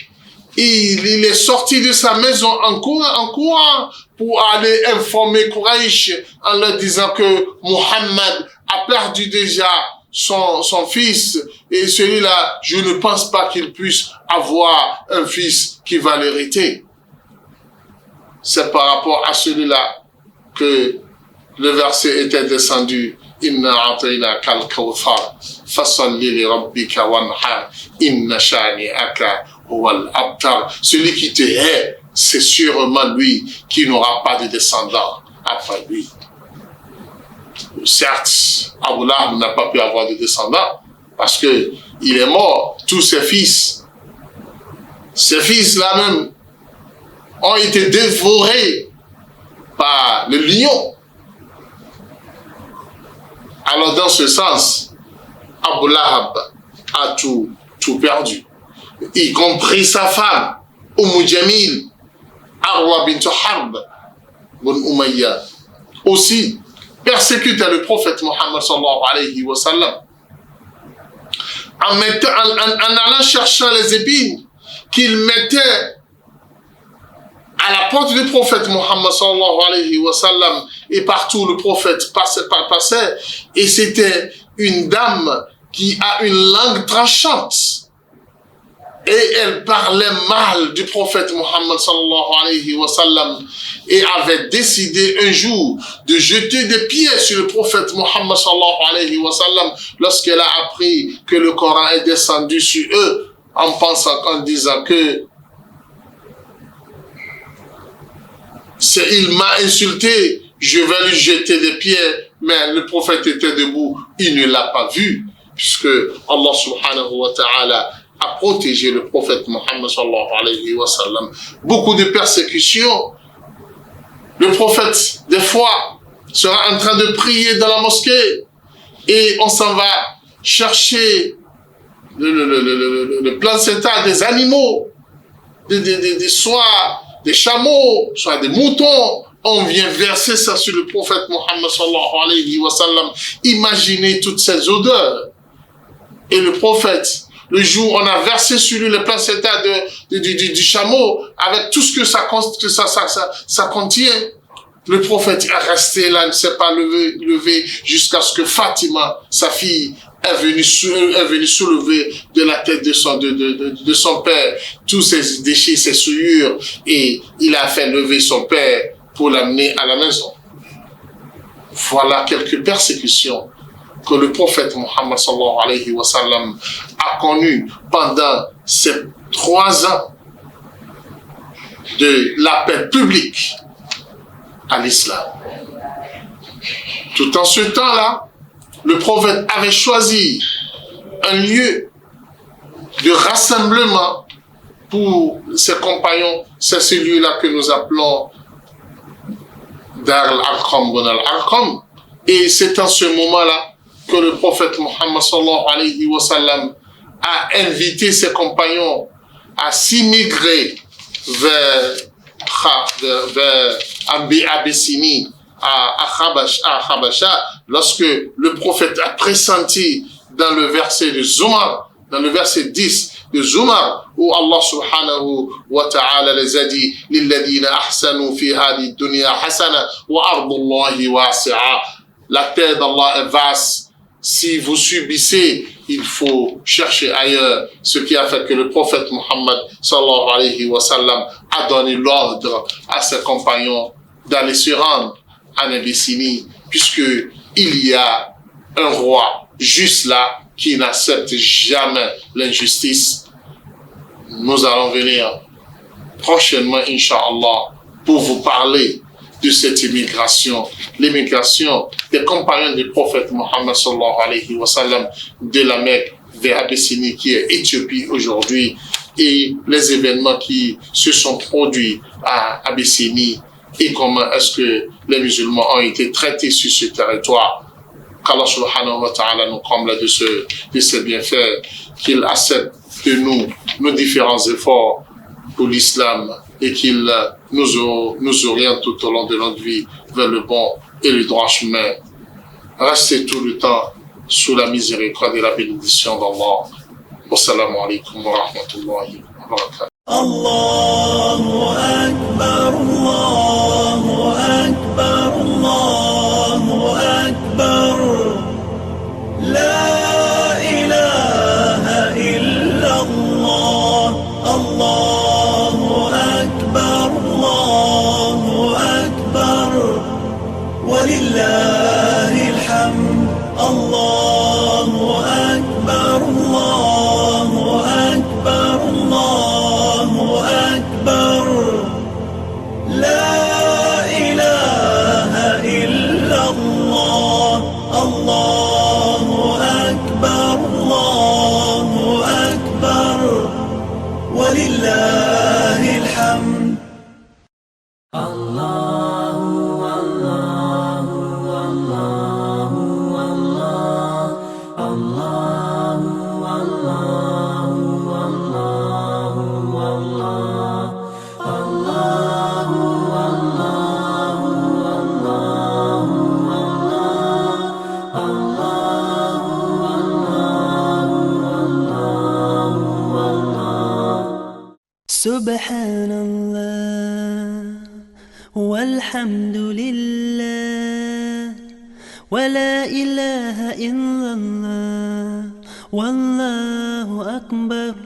S2: Il est sorti de sa maison en courant pour aller informer Quraysh en leur disant que Muhammad a perdu déjà son fils, et celui-là, je ne pense pas qu'il puisse avoir un fils qui va l'hériter. C'est par rapport à celui-là que le verset était descendu. Inna a'tainaka al-kawthar fasalli li rabbika wanhar inna shani'aka huwal abtar. Celui qui te hait, c'est sûrement lui qui n'aura pas de descendant après lui. Certes, Abu Lahab n'a pas pu avoir de descendant parce que il est mort. Tous ses fils-là même ont été dévorés par le lion. Alors dans ce sens, Abu Lahab a tout perdu, y compris sa femme, Jamil, Arwa bint Harb bin Umayya, aussi persécutait le prophète Muhammad sallallahu alayhi wa sallam, en allant chercher les épines qu'il mettait à la porte du prophète Muhammad sallallahu alayhi wa sallam, et partout le prophète passait, et c'était une dame qui a une langue tranchante, et elle parlait mal du prophète Muhammad sallallahu alayhi wa sallam, et avait décidé un jour de jeter des pierres sur le prophète Muhammad sallallahu alayhi wa sallam lorsqu'elle a appris que le Coran est descendu sur eux, en disant que il m'a insulté, je vais lui jeter des pierres, mais le prophète était debout, il ne l'a pas vu, puisque Allah subhanahu wa ta'ala a protégé le prophète Muhammad sallallahu alayhi wa sallam. Beaucoup de persécutions. Le prophète, des fois, sera en train de prier dans la mosquée et on s'en va chercher le placenta des animaux, soit des chameaux, soit des moutons. On vient verser ça sur le prophète Muhammad sallallahu alayhi wa sallam. Imaginez toutes ces odeurs. Et le prophète, le jour où on a versé sur lui le placenta du chameau, avec tout ce que ça contient, le prophète est resté là, ne s'est pas levé jusqu'à ce que Fatima, sa fille, est venue soulever de la tête de son père tous ses déchets, ses souillures, et il a fait lever son père pour l'amener à la maison. Voilà quelques persécutions que le prophète Muhammad sallallahu alayhi wa sallam a connues pendant ces 3 ans de l'appel public à l'islam. Tout en ce temps-là, le prophète avait choisi un lieu de rassemblement pour ses compagnons, c'est celui-là que nous appelons Dar al-Arqam bin al-Arqam. Et c'est en ce moment-là que le prophète Muhammad sallallahu alayhi wa sallam a invité ses compagnons à s'immigrer vers Abyssinie, à Habasha, lorsque le prophète a pressenti dans le verset de Zumar, dans le verset 10 de Zumar, où Allah subhanahu wa ta'ala les a dit « Lilladina ahsanu fi hadi dunya hasana wa ardullahi wasi'a » La terre d'Allah est vaste. Si vous subissez, il faut chercher ailleurs. Ce qui a fait que le prophète Muhammad sallallahu alayhi wa sallam a donné l'ordre à ses compagnons d'aller se rendre en Abyssinie, puisque il y a un roi juste là qui n'accepte jamais l'injustice. Nous allons venir prochainement, Inch'Allah, pour vous parler de cette immigration, l'immigration des compagnons du prophète Muhammad sallallahu alayhi wa sallam de la Mecque vers Abyssinie, qui est Éthiopie aujourd'hui, et les événements qui se sont produits à Abyssinie et comment est-ce que les musulmans ont été traités sur ce territoire. Qu'Allah subhanahu wa ta'ala nous comble de ses bienfaits, qu'il accepte de nous nos différents efforts pour l'islam et qu'il nous oriente tout au long de notre vie vers le bon et le droit chemin. Restez tout le temps sous la miséricorde et la bénédiction d'Allah. Wassalamu alaikum wa rahmatullahi wa barakatuh.
S1: Allahu Akbar, Allahu Akbar, Allahu Akbar. La ilaha illa Allah, Allahu Akbar, Allahu Akbar. Walillahi alhamd, Allahu Akbar, Allahu Akbar, Allahu Akbar. La ilaha illa Allah, Allahu Akbar, Allahu Akbar. Walillahi alhamd.
S4: Subhanallah walhamdulillah wa la ilaha illallah wallahu akbar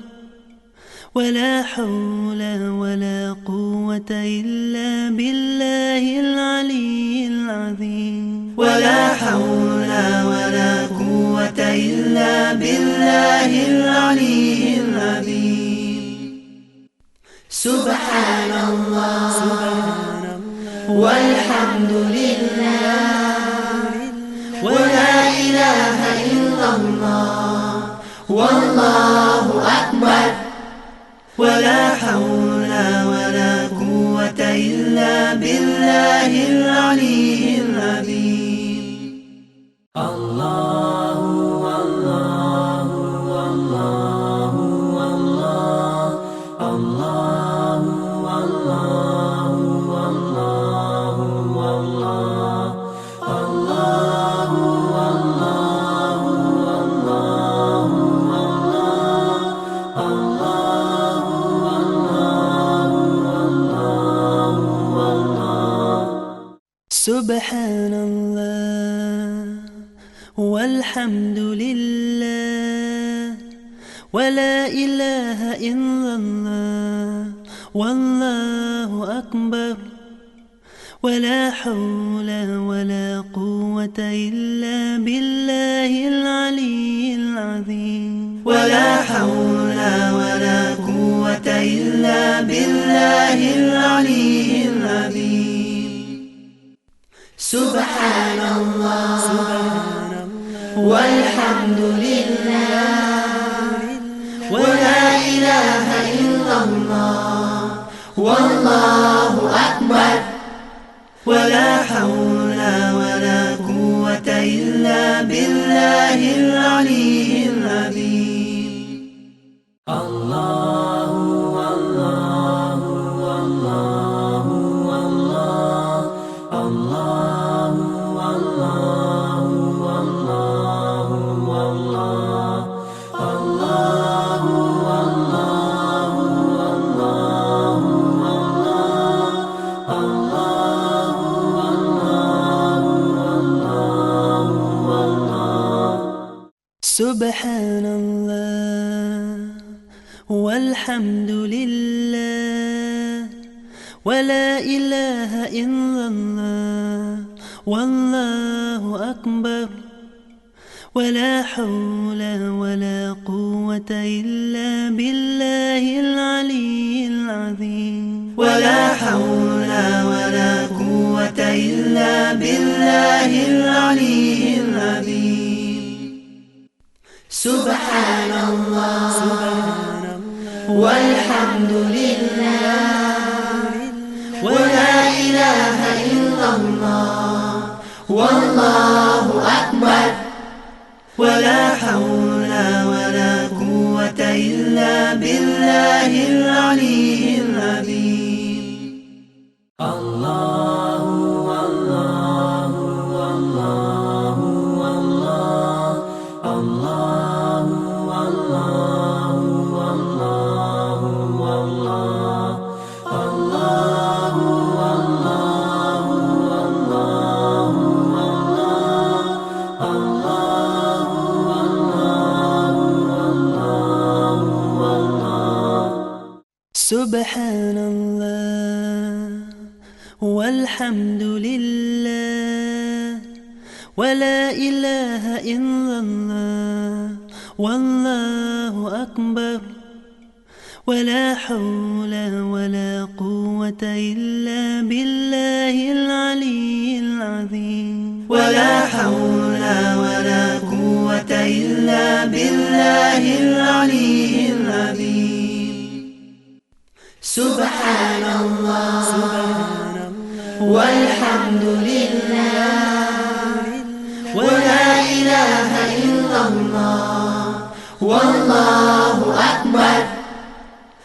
S4: wa la hawla wa la quwwata illa billahil aliyyil azim wa la hawla wa la quwwata illa billahil aliyyil azim. Subhanallah, walhamdulillah, wa la ilaha illallah, wallahu akbar, wa la hawla wa la quwwata illa billahil aliyyil azim. Allahu, Allahu, Allahu, Allah. Subhanallah walhamdulillah wa la ilaha illallah wallahu akbar wa la hawla wa la quwwata illa billahil aliyyil azim wa la hawla wa la quwwata illa billahil aliyyil azim. Subhanallah walhamdulillah wa
S1: ولا إله إلا الله والله أكبر ولا حول ولا قوة إلا بالله العلي العظيم الله الله الله الله الله الله الله الله الله
S4: سبحان الله والحمد لله ولا إله إلا الله والله أكبر ولا حول ولا قوة إلا بالله العلي العظيم
S1: ولا حول ولا قوة إلا بالله العلي العظيم سبحان الله والحمد لله ولا إله إلا الله والله أكبر ولا حول ولا قوة إلا بالله العلي العظيم الله الله الله الله الله الله الله الله الله الله
S4: سبحان الله والحمد لله ولا إله إلا الله والله أكبر ولا حول ولا قوة إلا بالله العلي العظيم
S1: ولا حول ولا قوة إلا بالله العلي العظيم سبحان الله والحمد لله ولا إله إلا الله والله أكبر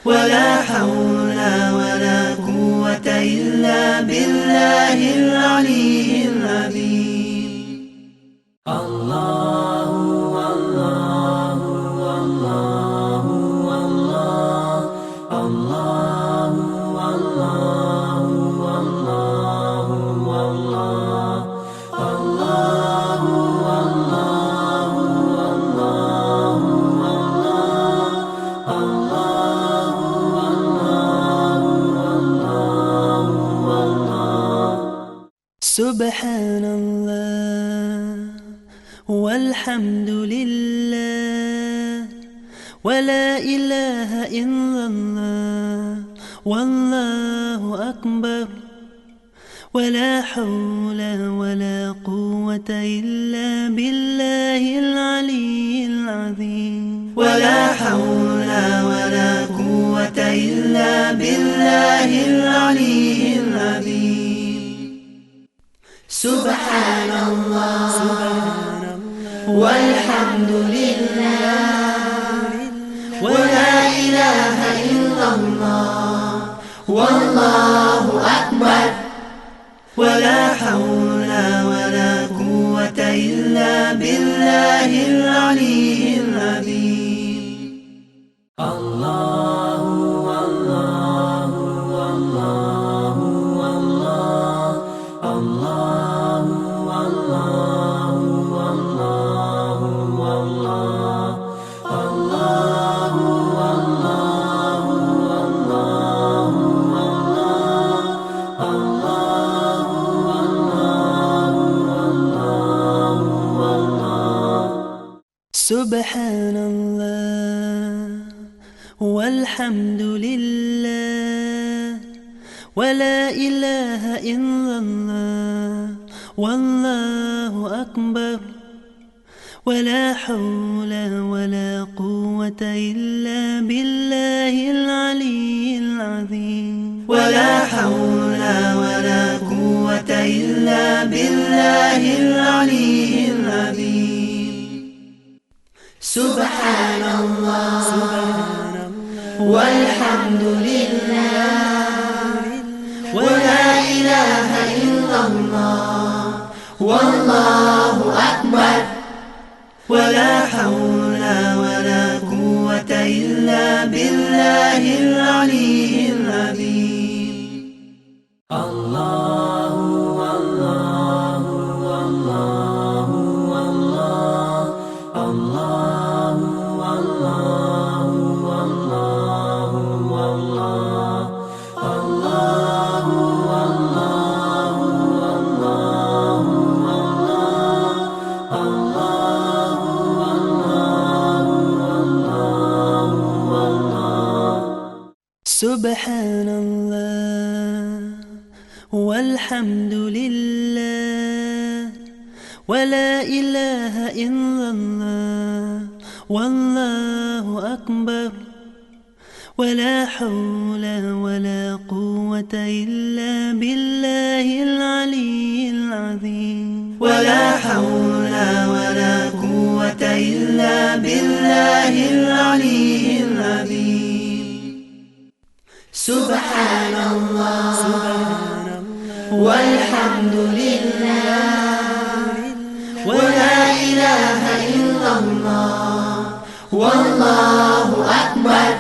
S1: ولا حول ولا قوة إلا بالله العلي العظيم الله الله الله الله الله الله الله الله الله
S4: سبحان الله والحمد لله ولا إله إلا الله والله أكبر ولا حول ولا قوة إلا بالله العلي العظيم
S1: ولا حول ولا قوة إلا بالله العلي العظيم سبحان الله والحمد لله ولا إله إلا الله والله أكبر ولا حول ولا قوة إلا بالله العلي العظيم الله الله الله الله الله الله الله الله الله الله
S4: سبحان الله والحمد لله ولا إله إلا الله والله أكبر ولا حول ولا قوة إلا بالله العلي العظيم ولا حول ولا قوة إلا بالله العلي العظيم سبحان الله والحمد لله ولا إله إلا الله والله أكبر ولا حول ولا قوة إلا بالله العلي العظيم
S1: الله الله الله الله الله الله
S4: سبحان الله والحمد لله ولا إله إلا الله والله أكبر ولا حول ولا قوة إلا بالله العلي العظيم ولا حول ولا قوة إلا بالله العلي العظيم سبحان الله والحمد لله ولا إله إلا الله والله أكبر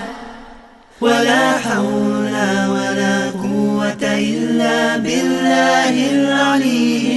S4: ولا حول ولا قوة إلا بالله العلي